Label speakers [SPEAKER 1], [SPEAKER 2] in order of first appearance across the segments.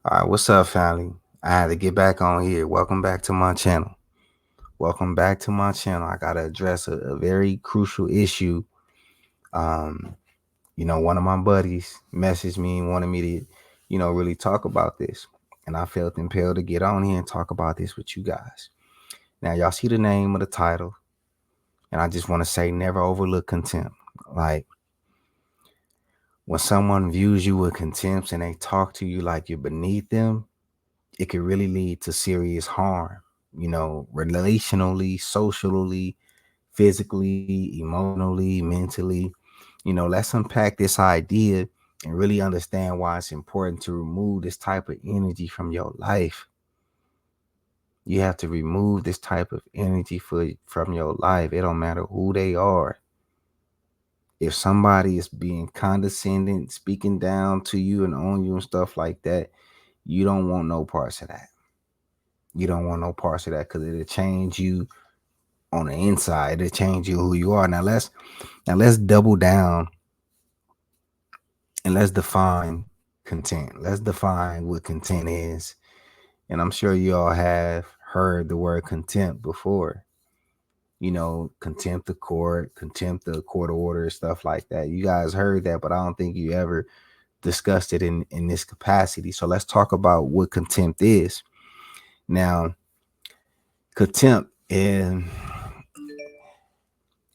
[SPEAKER 1] All right, what's up, family? I had to get back on here. Welcome back to my channel. Welcome back to my channel. I gotta address a very crucial issue. Um, one of my buddies messaged me and wanted me to, really talk about this. And I felt impelled to get on here and talk about this with you guys. Now, y'all see the name of the title, and I just want to say never overlook contempt. Like when someone views you with contempt and they talk to you like you're beneath them, it could really lead to serious harm, relationally, socially, physically, emotionally, mentally. Let's unpack this idea and really understand why it's important to remove this type of energy from your life. You have to remove this type of energy from your life. It don't matter who they are. If somebody is being condescending, speaking down to you and on you and stuff like that, you don't want no parts of that. You don't want no parts of that because it'll change you on the inside. It'll change you who you are. Now let's double down and let's define content. Let's define what content is. And I'm sure you all have heard the word contempt before. Contempt of court order, stuff like that. You guys heard that, but I don't think you ever discussed it in this capacity. So let's talk about what contempt is. Now, contempt and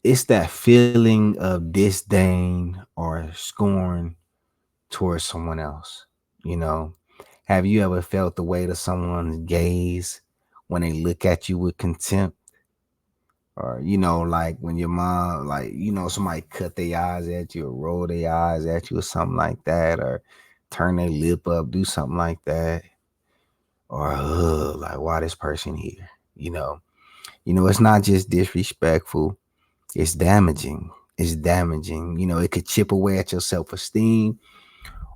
[SPEAKER 1] it's that feeling of disdain or scorn towards someone else. You know, have you ever felt the weight of someone's gaze when they look at you with contempt? Or, like when your mom, like, somebody cut their eyes at you or roll their eyes at you or something like that, or turn their lip up, do something like that. Or, like, why this person here? It's not just disrespectful. It's damaging. It's damaging. It could chip away at your self-esteem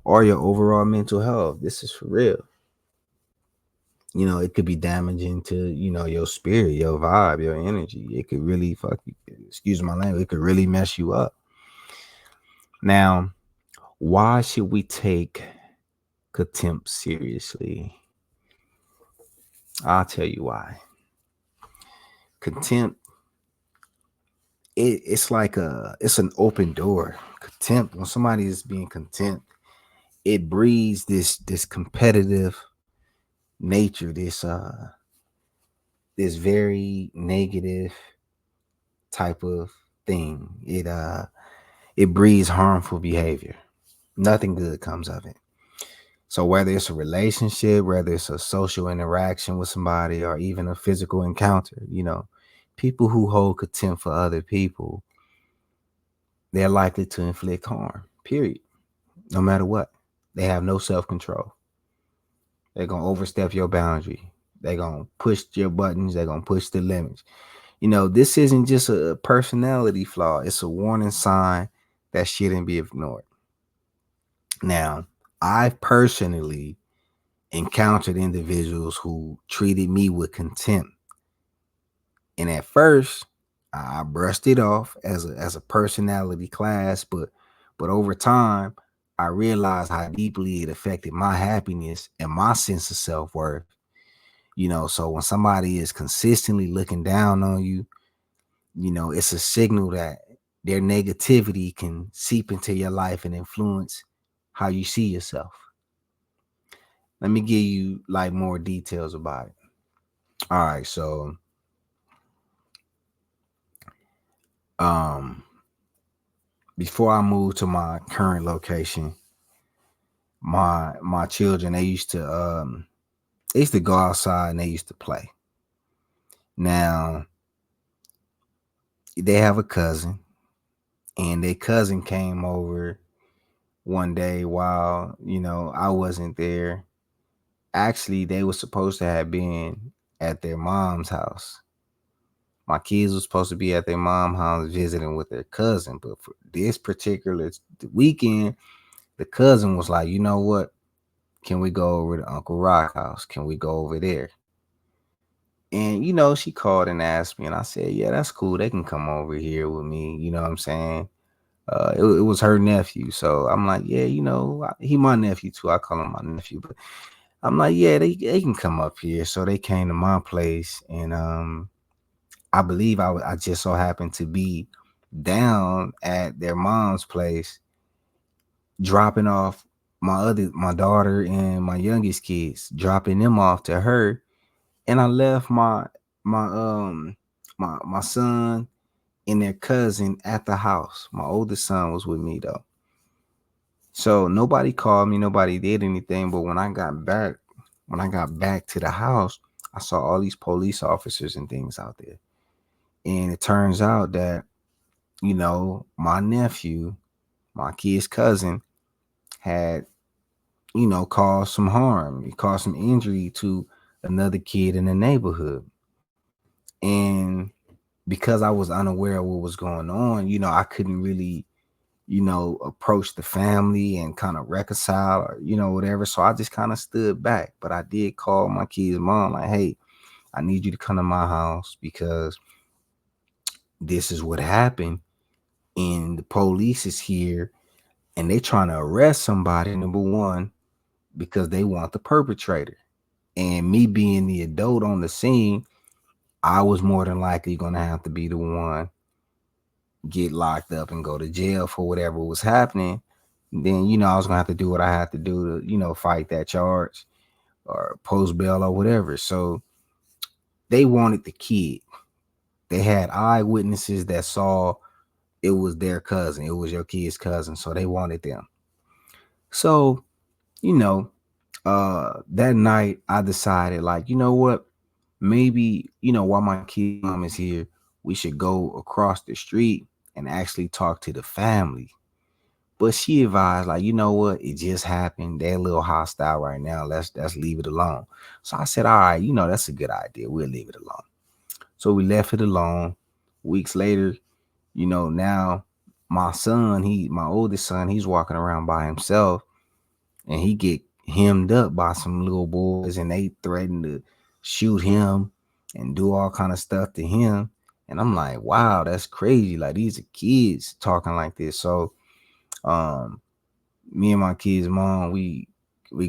[SPEAKER 1] or your overall mental health. This is for real. It could be damaging to, your spirit, your vibe, your energy. It could really fuck you. Excuse my language. It could really mess you up. Now, why should we take contempt seriously? I'll tell you why. Contempt, it's an open door. Contempt, when somebody is being contempt, it breeds this competitive nature, this very negative type of thing. It breeds harmful behavior. Nothing good comes of it. So whether it's a relationship, whether it's a social interaction with somebody, or even a physical encounter, people who hold contempt for other people, they're likely to inflict harm. Period. No matter what. They have no self-control. They're gonna overstep your boundary. They're gonna push your buttons. They're gonna push the limits. This isn't just a personality flaw. It's a warning sign that shouldn't be ignored. Now, I've personally encountered individuals who treated me with contempt. And at first, I brushed it off as a personality class, but over time, I realized how deeply it affected my happiness and my sense of self-worth. So when somebody is consistently looking down on you, it's a signal that their negativity can seep into your life and influence how you see yourself. Let me give you like more details about it. All right, so um before I moved to my current location, my children, they used to go outside and they used to play. Now, they have a cousin, and their cousin came over one day while, I wasn't there. Actually, they were supposed to have been at their mom's house. My kids were supposed to be at their mom's house visiting with their cousin, but for this particular weekend, the cousin was like, you know what? Can we go over to Uncle Rock house? Can we go over there? And she called and asked me, and I said, yeah, that's cool. They can come over here with me. You know what I'm saying? It was her nephew. So I'm like, yeah, he my nephew too. I call him my nephew. But I'm like, yeah, they can come up here. So they came to my place, and I believe I just so happened to be down at their mom's place, dropping off my daughter and my youngest kids, dropping them off to her, and I left my my son and their cousin at the house. My oldest son was with me though. So nobody called me, nobody did anything. But when I got back to the house, I saw all these police officers and things out there. And it turns out that, my nephew, my kid's cousin, had, caused some harm. He caused some injury to another kid in the neighborhood. And because I was unaware of what was going on, I couldn't really, approach the family and kind of reconcile or, whatever. So I just kind of stood back. But I did call my kid's mom, like, hey, I need you to come to my house because this is what happened. And the police is here and they trying to arrest somebody, number one, because they want the perpetrator. And me being the adult on the scene, I was more than likely going to have to be the one get locked up and go to jail for whatever was happening. Then, I was going to have to do what I had to do to, fight that charge or post bail or whatever. So they wanted the kid. They had eyewitnesses that saw it was their cousin. It was your kid's cousin. So they wanted them. So, you know, that night I decided, like, you know what? Maybe, while my kid mom is here, we should go across the street and actually talk to the family. But she advised, like, you know what? It just happened. They're a little hostile right now. Let's leave it alone. So I said, all right, that's a good idea. We'll leave it alone. So we left it alone. Weeks later, now my oldest son, he's walking around by himself, and he get hemmed up by some little boys, and they threaten to shoot him and do all kind of stuff to him. And I'm like, wow, that's crazy. Like, these are kids talking like this. So um me and my kid's mom, we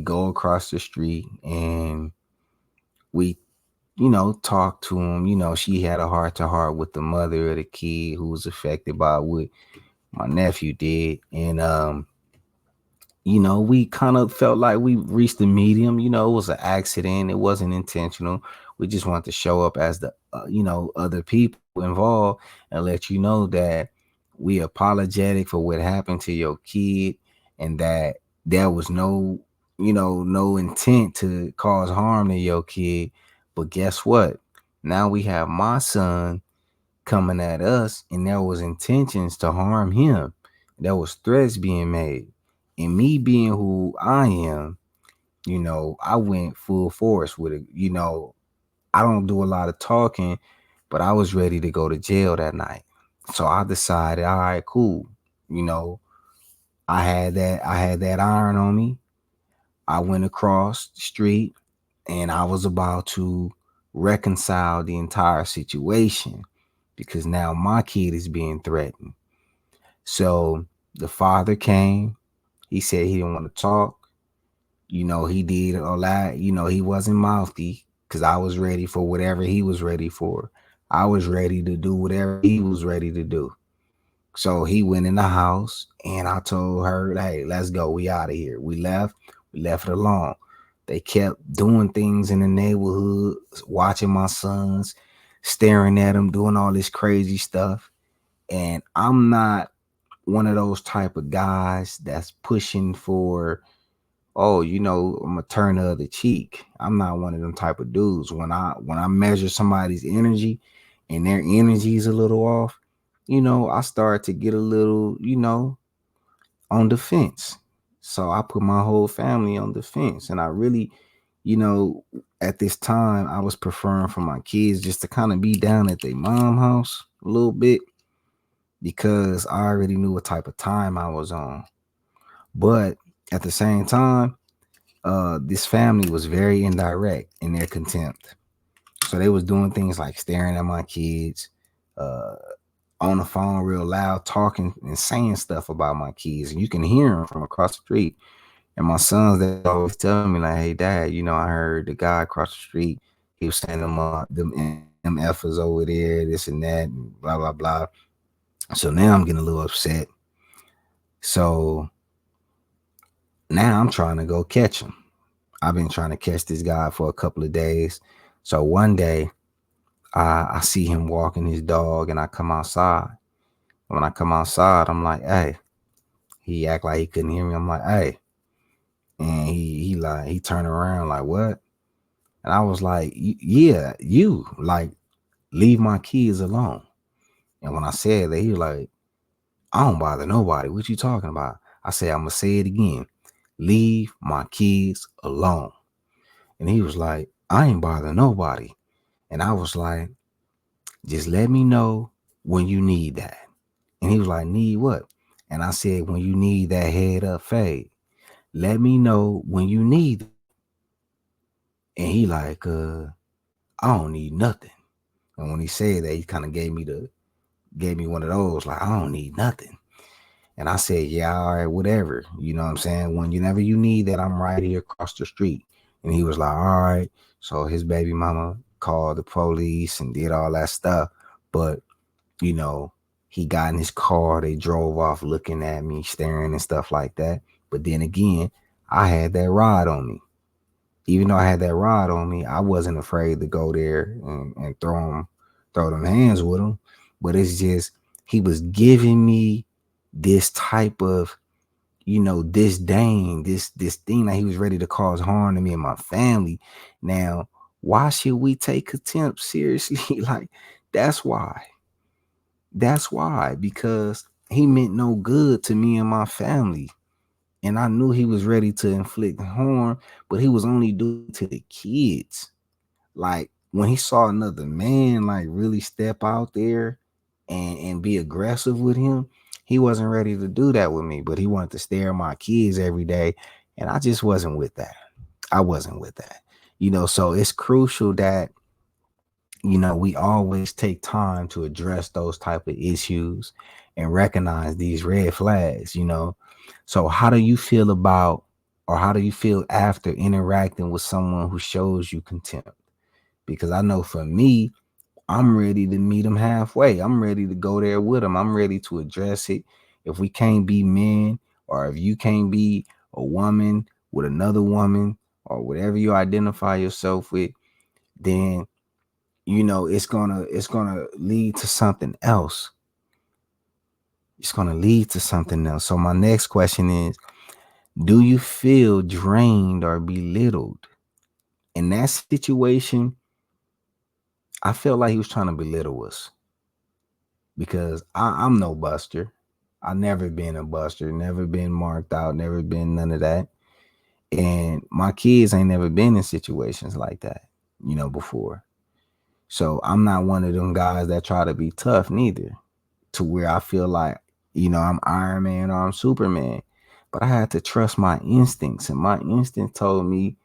[SPEAKER 1] go across the street and we talk to him. She had a heart to heart with the mother of the kid who was affected by what my nephew did. And we kind of felt like we reached the medium. It was an accident. It wasn't intentional. We just wanted to show up as the, other people involved and let you know that we apologetic for what happened to your kid, and that there was no intent to cause harm to your kid. But guess what? Now we have my son coming at us, and there was intentions to harm him. There was threats being made. And me being who I am, I went full force with it. I don't do a lot of talking, but I was ready to go to jail that night. So I decided, all right, cool. You know, I had that iron on me. I went across the street and I was about to reconcile the entire situation because now my kid is being threatened. So the father came. He said he didn't want to talk. He did a lot. He wasn't mouthy because I was ready for whatever he was ready for. I was ready to do whatever he was ready to do. So he went in the house and I told her, hey, let's go. We out of here. We left it alone. They kept doing things in the neighborhood, watching my sons, staring at them, doing all this crazy stuff. And I'm not one of those type of guys that's pushing for, oh, I'm gonna turn the other cheek. I'm not one of them type of dudes. When I measure somebody's energy and their energy is a little off, I start to get a little, on the fence. So I put my whole family on the fence. And I really, you know, at this time I was preferring for my kids just to kind of be down at their mom house a little bit because I already knew what type of time I was on. But at the same time, this family was very indirect in their contempt. So they was doing things like staring at my kids, uh, on the phone real loud, talking and saying stuff about my kids, and you can hear them from across the street. And my sons, they always tell me like, "Hey, Dad, I heard the guy across the street. He was saying them effers over there, this and that, and blah blah blah." So now I'm getting a little upset. So now I'm trying to go catch him. I've been trying to catch this guy for a couple of days. So one day, I see him walking his dog, and I come outside. When I come outside, I'm like, "Hey." He act like he couldn't hear me. I'm like, "Hey," and he turned around like, "What?" And I was like, "Yeah, you like leave my kids alone." And when I said that, he was like, "I don't bother nobody. What you talking about?" I said, "I'm gonna say it again. Leave my kids alone." And he was like, "I ain't bother nobody." And I was like, "Just let me know when you need that." And he was like, "Need what?" And I said, "When you need that head up fade, let me know when you need it." And he like, "I don't need nothing." And when he said that, he kind of gave me one of those, like, "I don't need nothing." And I said, "Yeah, all right, whatever." You know what I'm saying? Whenever you need that, I'm right here across the street. And he was like, "All right." So his baby mama called the police and did all that stuff. But, you know, he got in his car. They drove off looking at me, staring and stuff like that. But then again, I had that rod on me. Even though I had that rod on me, I wasn't afraid to go there and throw them hands with him. But it's just he was giving me this type of disdain, this thing that he was ready to cause harm to me and my family. Now, why should we take contempt seriously? Like, that's why. That's why, because he meant no good to me and my family. And I knew he was ready to inflict harm, but he was only doing it to the kids. Like when he saw another man like really step out there and be aggressive with him, he wasn't ready to do that with me, but he wanted to stare at my kids every day. And I just wasn't with that. I wasn't with that. So it's crucial that we always take time to address those type of issues and recognize these red flags. So how do you feel about, or how do you feel after interacting with someone who shows you contempt? Because I know for me, I'm ready to meet them halfway. I'm ready to go there with them. I'm ready to address it. If we can't be men, or if you can't be a woman with another woman, or whatever you identify yourself with, then it's gonna lead to something else. It's gonna lead to something else. So my next question is, do you feel drained or belittled? In that situation, I felt like he was trying to belittle us, because I'm no buster. I never been a buster, never been marked out, never been none of that. And my kids ain't never been in situations like that, before. So I'm not one of them guys that try to be tough neither, to where I feel like, I'm Iron Man or I'm Superman. But I had to trust my instincts, and my instinct told me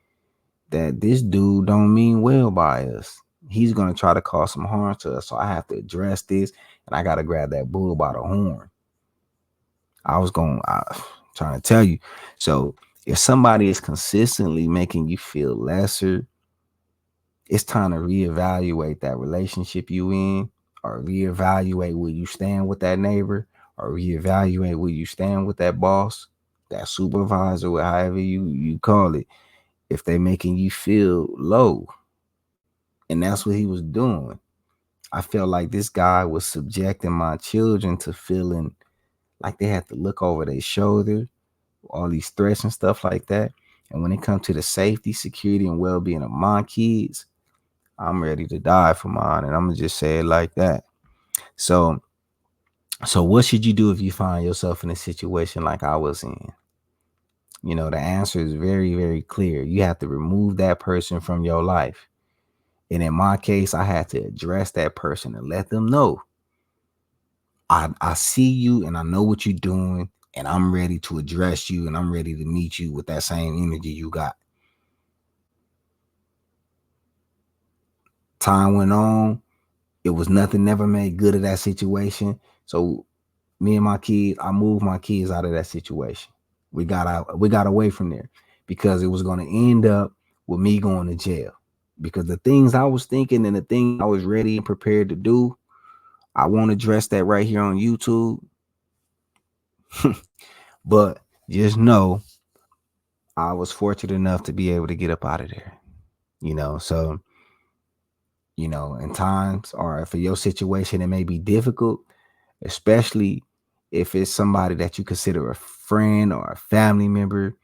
[SPEAKER 1] that this dude don't mean well by us. He's gonna try to cause some harm to us. So I have to address this, and I gotta grab that bull by the horn. Trying to tell you. So if somebody is consistently making you feel lesser, it's time to reevaluate that relationship you in, or reevaluate where you stand with that neighbor, or reevaluate where you stand with that boss, that supervisor, or however you call it, if they making you feel low. And that's what he was doing. I felt like this guy was subjecting my children to feeling like they had to look over their shoulder, all these threats and stuff like that. And when it comes to the safety, security, and well-being of my kids, I'm ready to die for mine. And I'm gonna just say it like that. So what should you do if you find yourself in a situation like I was in? The answer is very, very clear. You have to remove that person from your life. And in my case, I had to address that person and let them know, I see you and I know what you're doing, and I'm ready to address you, and I'm ready to meet you with that same energy you got. Time went on. It was nothing never made good of that situation. So me and my kids, I moved my kids out of that situation. We got away from there because it was going to end up with me going to jail. Because the things I was thinking and the things I was ready and prepared to do, I won't address that right here on YouTube. But just know I was fortunate enough to be able to get up out of there. So in times or for your situation, it may be difficult, especially if it's somebody that you consider a friend or a family member,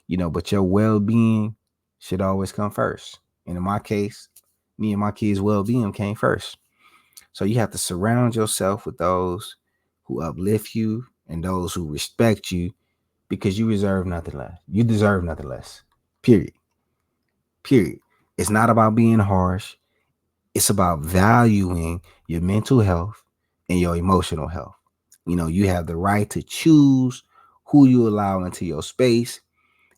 [SPEAKER 1] but your well-being should always come first. And in my case, me and my kids' well-being came first. So you have to surround yourself with those who uplift you and those who respect you because you deserve nothing less. You deserve nothing less. Period. Period. It's not about being harsh. It's about valuing your mental health and your emotional health. You have the right to choose who you allow into your space.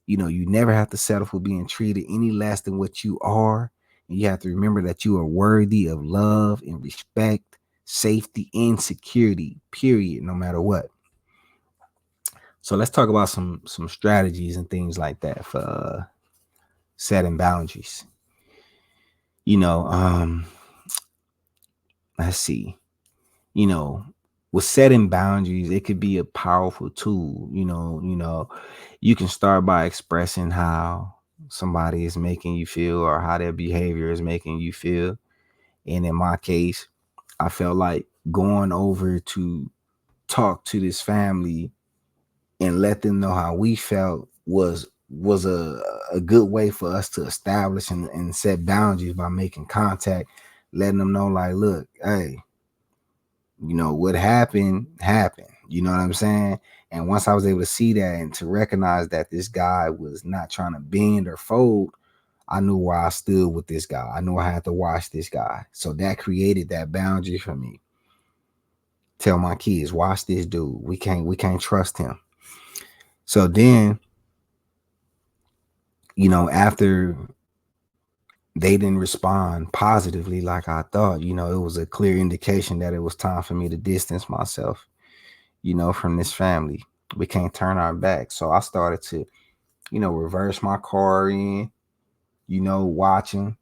[SPEAKER 1] You never have to settle for being treated any less than what you are. And you have to remember that you are worthy of love and respect, safety and security, period, no matter what. So let's talk about some strategies and things like that for setting boundaries. You know, um, let's see. you know, with setting boundaries, it could be a powerful tool. You can start by expressing how somebody is making you feel or how their behavior is making you feel. And in my case, I felt like going over to talk to this family and let them know how we felt was a good way for us to establish and set boundaries by making contact, letting them know like, look, hey, what happened. You know what I'm saying? And once I was able to see that and to recognize that this guy was not trying to bend or fold, I knew where I stood with this guy. I knew I had to watch this guy. So that created that boundary for me. Tell my kids, watch this dude. We can't trust him. So then, after they didn't respond positively like I thought, it was a clear indication that it was time for me to distance myself, from this family. We can't turn our back. So I started to, reverse my car in, watching,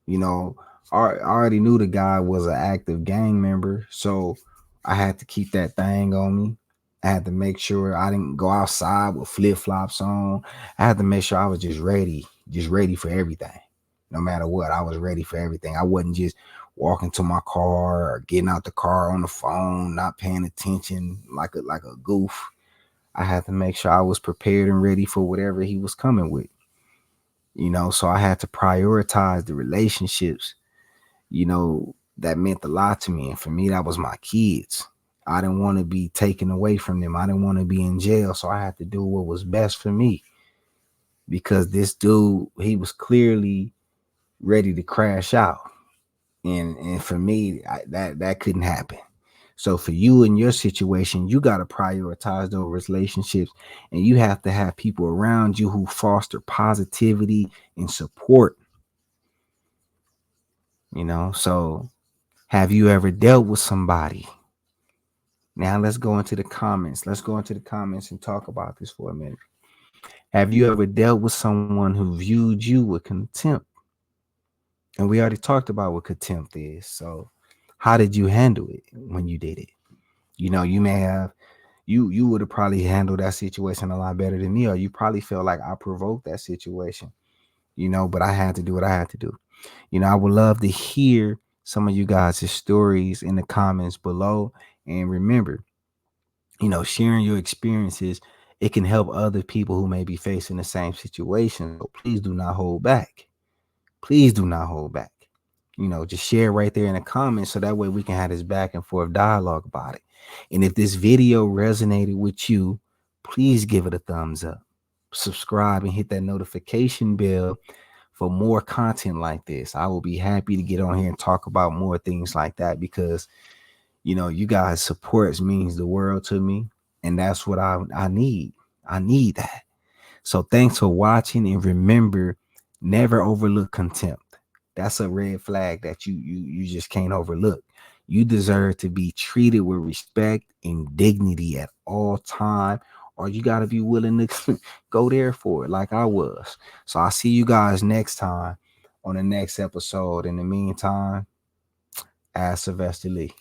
[SPEAKER 1] you know, I already knew the guy was an active gang member. So I had to keep that thing on me. I had to make sure I didn't go outside with flip flops on. I had to make sure I was just ready for everything. No matter what, I was ready for everything. I wasn't just walking to my car or getting out the car on the phone, not paying attention like a goof. I had to make sure I was prepared and ready for whatever he was coming with. So I had to prioritize the relationships, that meant a lot to me. And for me, that was my kids. I didn't want to be taken away from them. I didn't want to be in jail. So I had to do what was best for me because this dude, he was clearly ready to crash out. And for me, that couldn't happen. So for you in your situation, you got to prioritize those relationships and you have to have people around you who foster positivity and support, So have you ever dealt with somebody? Now let's go into the comments. Let's go into the comments and talk about this for a minute. Have you ever dealt with someone who viewed you with contempt? And we already talked about what contempt is. So how did you handle it when you did it? You may have you would have probably handled that situation a lot better than me, or you probably felt like I provoked that situation, but I had to do what I had to do. I would love to hear some of you guys' stories in the comments below. And remember, sharing your experiences, it can help other people who may be facing the same situation. So please do not hold back. Please do not hold back. Just share right there in the comments so that way we can have this back and forth dialogue about it. And if this video resonated with you, please give it a thumbs up. Subscribe and hit that notification bell for more content like this. I will be happy to get on here and talk about more things like that because you guys support means the world to me. And that's what I need. I need that. So thanks for watching. And remember, never overlook contempt. That's a red flag that you just can't overlook. You deserve to be treated with respect and dignity at all time, or you got to be willing to go there for it like I was. So I'll see you guys next time on the next episode. In the meantime, ask Sylvester Lee.